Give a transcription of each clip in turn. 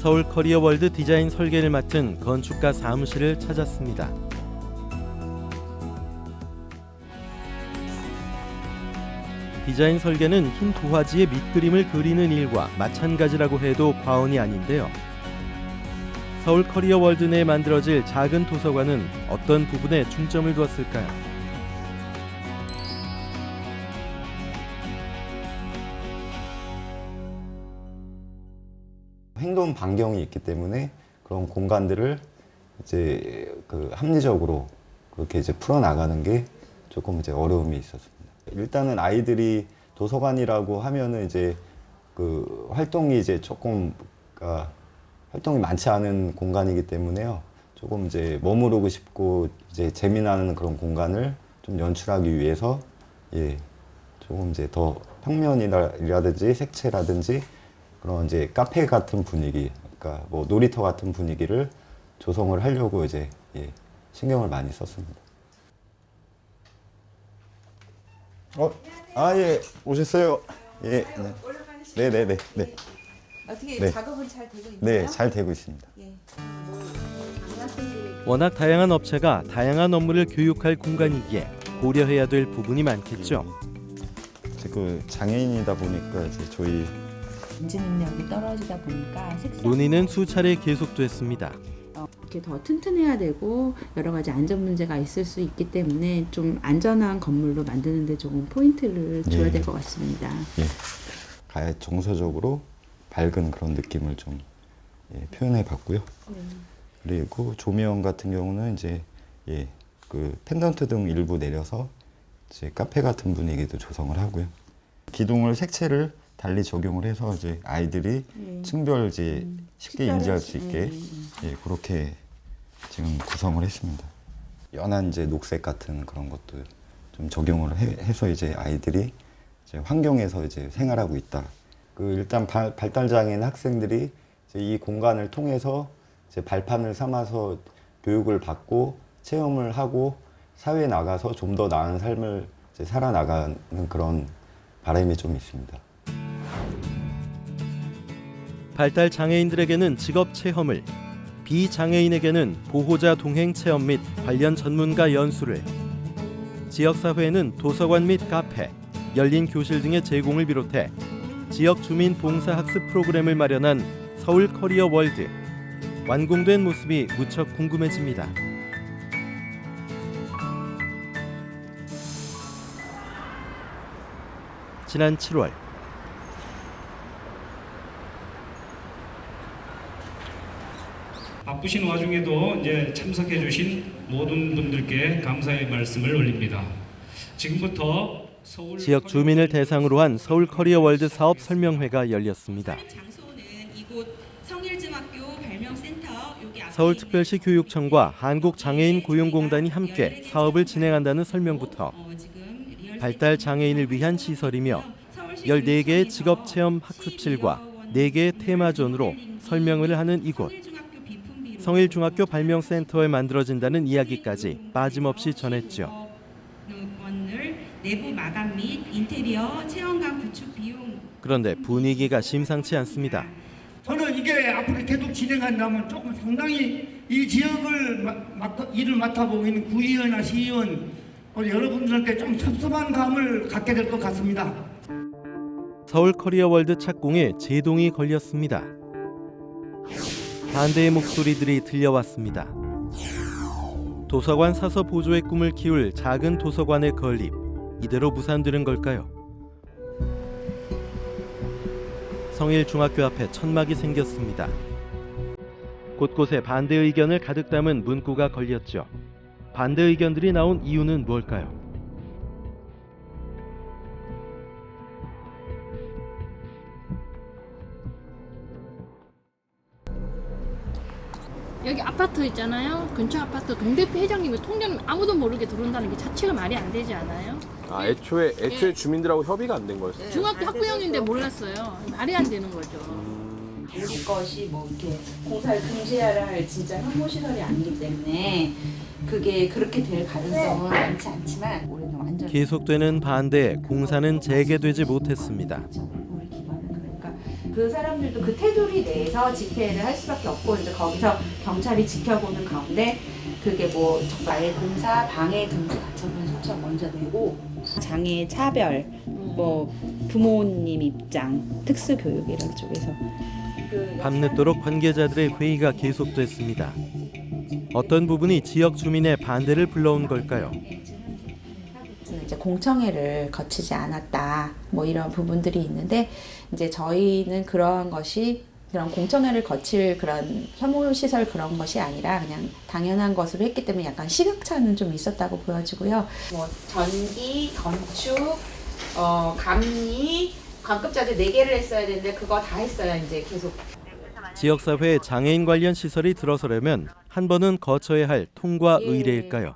서울 커리어월드 디자인 설계를 맡은 건축가 사무실을 찾았습니다. 디자인 설계는 흰 도화지에 밑그림을 그리는 일과 마찬가지라고 해도 과언이 아닌데요. 서울 커리어월드 내에 만들어질 작은 도서관은 어떤 부분에 중점을 두었을까요? 행동 반경이 있기 때문에 그런 공간들을 이제 합리적으로 그렇게 이제 풀어 나가는 게 조금 이제 어려움이 있었습니다. 일단은 아이들이 도서관이라고 하면은 이제 그 활동이 이제 조금 활동이 많지 않은 공간이기 때문에요. 조금 이제 머무르고 싶고 이제 재미나는 그런 공간을 좀 연출하기 위해서 조금 이제 더 평면이라든지 색채라든지 그런 이제 카페 같은 분위기, 그러니까 뭐 놀이터 같은 분위기를 조성을 하려고 이제 신경을 많이 썼습니다. 예, 오셨어요. 예, 네, 네, 네, 네. 어떻게 네. 작업은 잘 되고 있나요? 네, 잘 되고 있습니다. 예. 워낙 다양한 업체가 다양한 업무를 교육할 공간이기에 고려해야 될 부분이 많겠죠. 그 장애인이다 보니까 이제 저희 인지 능력이 떨어지다 보니까 색상 논의는 수차례 계속됐습니다. 이렇게 더 튼튼해야 되고 여러 가지 안전 문제가 있을 수 있기 때문에 좀 안전한 건물로 만드는 데 조금 포인트를 줘야 될 것 같습니다. 가야 정서적으로 밝은 그런 느낌을 좀 표현해 봤고요. 그리고 조명 같은 경우는 이제 그 펜던트 등 일부 내려서 이제 카페 같은 분위기도 조성을 하고요. 기둥을 색채를 달리 적용을 해서 이제 아이들이 층별 이제 쉽게 인지할 수 있게 그렇게 지금 구성을 했습니다. 연한 이제 녹색 같은 그런 것도 좀 적용을 해서 이제 아이들이 이제 환경에서 이제 생활하고 있다. 일단 발달장애인 학생들이 이제 이 공간을 통해서 이제 발판을 삼아서 교육을 받고 체험을 하고 사회에 나가서 좀 더 나은 삶을 이제 살아나가는 그런 바람이 좀 있습니다. 발달 장애인들에게는 직업 체험을, 비장애인에게는 보호자 동행 체험 및 관련 전문가 연수를, 지역사회에는 도서관 및 카페, 열린 교실 등의 제공을 비롯해 지역 주민 봉사 학습 프로그램을 마련한 서울 커리어 월드. 완공된 모습이 무척 궁금해집니다. 지난 7월 바쁘신 와중에도 이제 참석해 주신 모든 분들께 감사의 말씀을 올립니다. 지금부터 서울 지역 주민을 대상으로 한 서울 커리어 월드 사업 설명회가 열렸습니다. 장소는 이곳 성일중학교 발명센터 여기 앞에 서울특별시 교육청과 한국장애인 고용공단이 함께 사업을 진행한다는 설명부터 발달 장애인을 위한 시설이며 14개의 직업체험 학습실과 4개의 테마존으로 설명을 하는 이곳. 성일중학교 발명센터에 만들어진다는 이야기까지 빠짐없이 전했죠. 내부 마감 및 인테리어 체험관 구축 비용. 그런데 분위기가 심상치 않습니다. 저는 이게 앞으로 계속 진행한다면 조금 상당히 이 지역을 일을 맡아보고 있는 구의원이나 시의원 여러분들한테 좀 섭섭한 감을 갖게 될 것 같습니다. 서울 커리어 월드 착공에 제동이 걸렸습니다. 반대의 목소리들이 들려왔습니다. 도서관 사서 보조의 꿈을 키울 작은 도서관의 건립, 이대로 무산되는 걸까요? 성일중학교 앞에 천막이 생겼습니다. 곳곳에 반대 의견을 가득 담은 문구가 걸렸죠. 반대 의견들이 나온 이유는 뭘까요? 여기 아파트 있잖아요. 근처 아파트 동대표 회장님이 통장 아무도 모르게 들어온다는 게 자체가 말이 안 되지 않아요? 애초에 주민들하고 협의가 안 된 거였어요. 중학교 학부형인데 몰랐어요. 말이 안 되는 거죠. 우리 것이 뭐 이렇게 공사를 금지해야 할 진짜 혐오시설이 아니기 때문에 그게 그렇게 될 가능성은 많지 않지만 우리는 완전 계속되는 반대에 공사는 재개되지 못했습니다. 우리 기반은 그러니까 그 사람들도 그 테두리 내에서 집회를 할 수밖에 없고 이제 거기서 경찰이 지켜보는 가운데 그게 뭐 정말 공사 방해 금지 가처분 소청 먼저 내고 장애 차별 뭐 부모님 입장 특수교육 이런 쪽에서 밤늦도록 관계자들의 회의가 계속됐습니다. 어떤 부분이 지역 주민의 반대를 불러온 걸까요? 이제 공청회를 거치지 않았다 뭐 이런 부분들이 있는데 이제 저희는 그런 것이 그런 공청회를 거칠 그런 혐오 시설 그런 것이 아니라 그냥 당연한 것으로 했기 때문에 약간 시각차는 좀 있었다고 보여지고요. 뭐 전기, 건축, 감리, 관급자들 4개를 했어야 되는데 그거 다 했어요. 이제 계속. 지역사회에 장애인 관련 시설이 들어서려면 한 번은 거쳐야 할 통과 예. 의례일까요?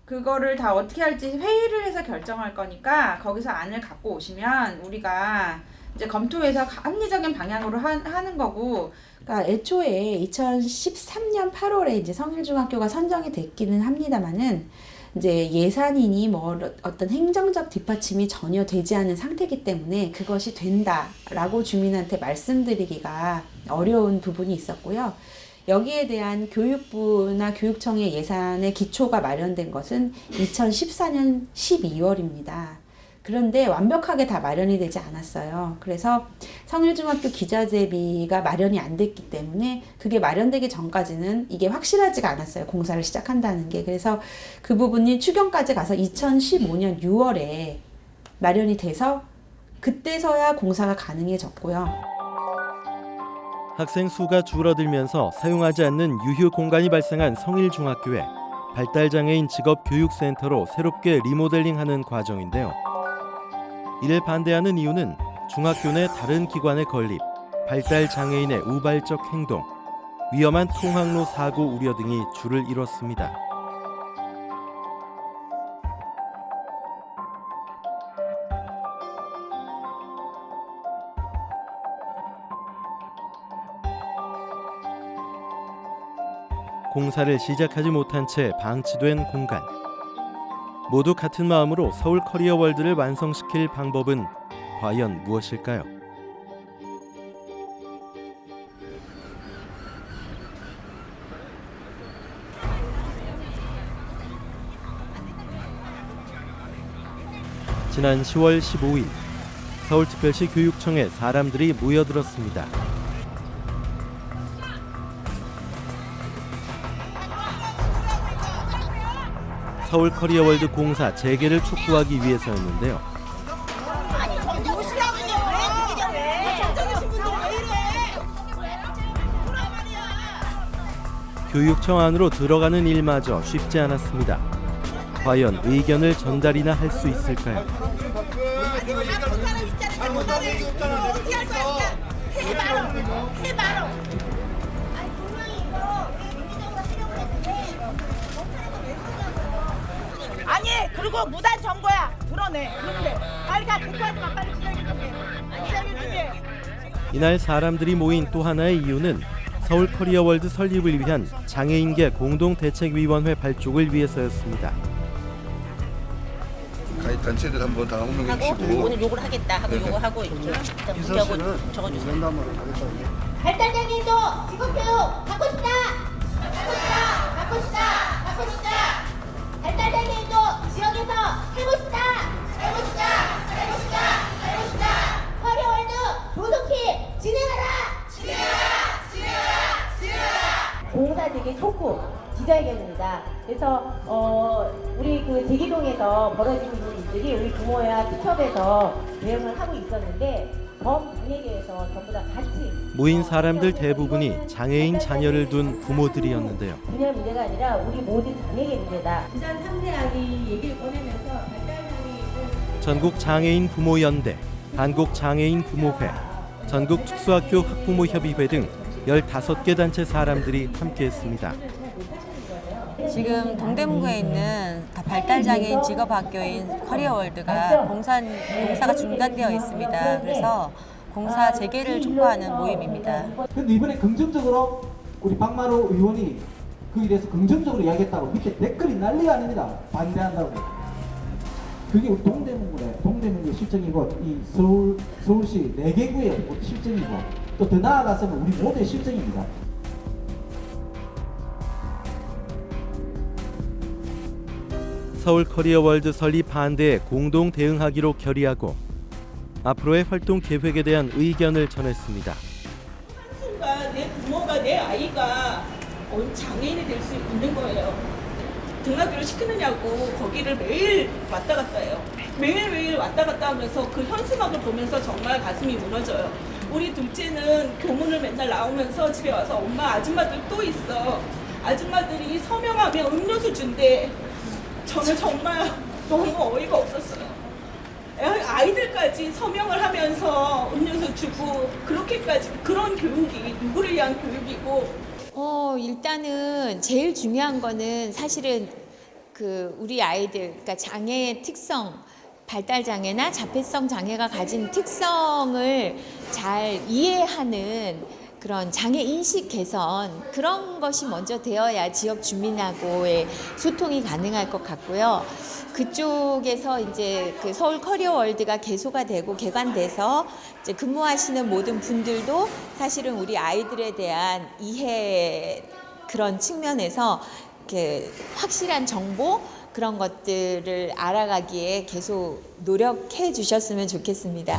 그거를 다 어떻게 할지 회의를 해서 결정할 거니까 거기서 안을 갖고 오시면 우리가 이제 검토해서 합리적인 방향으로 하는 거고. 그러니까 애초에 2013년 8월에 이제 성일중학교가 선정이 됐기는 합니다만은 이제 예산이니 뭐 어떤 행정적 뒷받침이 전혀 되지 않은 상태이기 때문에 그것이 된다라고 주민한테 말씀드리기가 어려운 부분이 있었고요. 여기에 대한 교육부나 교육청의 예산의 기초가 마련된 것은 2014년 12월입니다. 그런데 완벽하게 다 마련이 되지 않았어요. 그래서 성일중학교 기자재비가 마련이 안 됐기 때문에 그게 마련되기 전까지는 이게 확실하지가 않았어요. 공사를 시작한다는 게. 그래서 그 부분이 추경까지 가서 2015년 6월에 마련이 돼서 그때서야 공사가 가능해졌고요. 학생 수가 줄어들면서 사용하지 않는 유휴 공간이 발생한 성일중학교에 발달장애인 직업교육센터로 새롭게 리모델링하는 과정인데요. 이를 반대하는 이유는 중학교 내 다른 기관의 건립, 발달장애인의 우발적 행동, 위험한 통학로 사고 우려 등이 줄을 이뤘습니다. 공사를 시작하지 못한 채 방치된 공간. 모두 같은 마음으로 서울 커리어 월드를 완성시킬 방법은 과연 무엇일까요? 지난 10월 15일 서울특별시 교육청에 사람들이 모여들었습니다. 서울 커리어 월드 공사 재개를 촉구하기 위해서였는데요. 교육청 안으로 들어가는 일마저 쉽지 않았습니다. 과연 의견을 전달이나 할 수 있을까요? 아니 그리고 무단 점거야 드러내. 그런데 빨리 가 대표하지마. 빨리 기다려줄게. 이날 사람들이 모인 또 하나의 이유는 서울 커리어 월드 설립을 위한 장애인계 공동대책위원회 발족을 위해서였습니다. 가입 단체들 한번 다 호명해 주시고 오늘 요걸 하겠다 하고 요거 하고 이렇게 문자고 적어주세요. 발달장애인도 직업교육 받고 싶다. 받고 싶다. 발달장애인도 지역에서 살고 싶다. 커리어월드 조속히 진행하라. 공사 재개 촉구 기자회견입니다. 그래서 우리 그 제기동에서 벌어진 일들이 우리 부모와 투첩에서 대응을 하고 있었는데 범장애계에서 전부 다 같이 모인 사람들 대부분이 장애인 자녀를 둔 부모들이었는데요. 분야 문제가 아니라 우리 모두 장애계 문제다. 부산 3대학이 얘기를 꺼내면서 발달장애인을 전국 장애인 부모연대, 한국 장애인 부모회, 전국 특수학교 학부모협의회 등 15개 단체 사람들이 함께했습니다. 지금 동대문구에 있는 발달장애인 직업학교인 커리어월드가 공사가 중단되어 있습니다. 그래서 공사 재개를 촉구하는 모임입니다. 그런데 이번에 긍정적으로 우리 박만호 의원이 거기에 대해서 긍정적으로 이야기했다고 밑에 댓글이 난리가 아닙니다. 반대한다고. 그게 우리 동대문구의 실정이고 이 서울시 4개구의 실정이고 또 더 나아가서는 우리 모두의 실정입니다. 서울 커리어월드 설립 반대에 공동 대응하기로 결의하고 앞으로의 활동 계획에 대한 의견을 전했습니다. 순간 내 부모가 내 아이가 장애인이 될 수 있는 거예요. 등하교를 시키느냐고 거기를 매일 왔다 갔다 해요. 매일매일 왔다 갔다 하면서 그 현수막을 보면서 정말 가슴이 무너져요. 우리 둘째는 교문을 맨날 나오면서 집에 와서 엄마 아줌마들 또 있어. 아줌마들이 서명하면 음료수 준대. 저는 정말 너무 어이가 없었어요. 아이들까지 서명을 하면서 음료수 주고 그렇게까지 그런 교육이 누구를 위한 교육이고 일단은 제일 중요한 거는 사실은 우리 아이들, 그러니까 장애의 특성, 발달 장애나 자폐성 장애가 가진 특성을 잘 이해하는 그런 장애 인식 개선, 그런 것이 먼저 되어야 지역 주민하고의 소통이 가능할 것 같고요. 그쪽에서 이제 서울 커리어월드가 개소가 되고 개관돼서 이제 근무하시는 모든 분들도 사실은 우리 아이들에 대한 이해 그런 측면에서 이렇게 확실한 정보 그런 것들을 알아가기에 계속 노력해 주셨으면 좋겠습니다.